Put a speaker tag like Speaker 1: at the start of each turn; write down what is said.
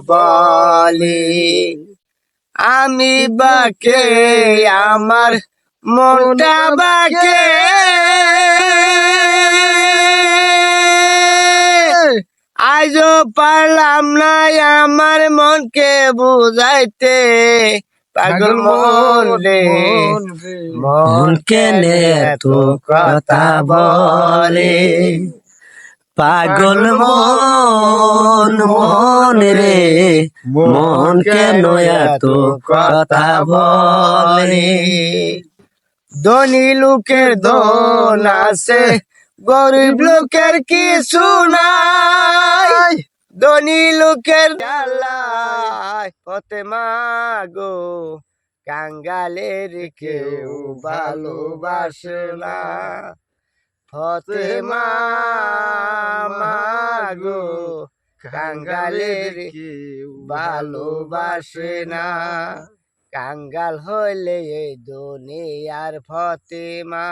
Speaker 1: বলে আমি বাকে আমার মনটা বাকে আজও পারলাম না আমার মনকে বুঝাইতে পাগল মন রে মন কেনে এত কথা বলে পাগল মন মন রে মন কেন এত কথা বলে ধনী লোকের ধন আছে গরিব লোকের কিছু নাই ধনী লোকের জ্বালায় হতে মাগো কাঙ্গালের কেউ ভালোবাসে না হতে মাগো কাঙ্গালের কেউ ভালোবাসে না কাঙ্গাল হইলে এই দুনিয়ার ফতেমা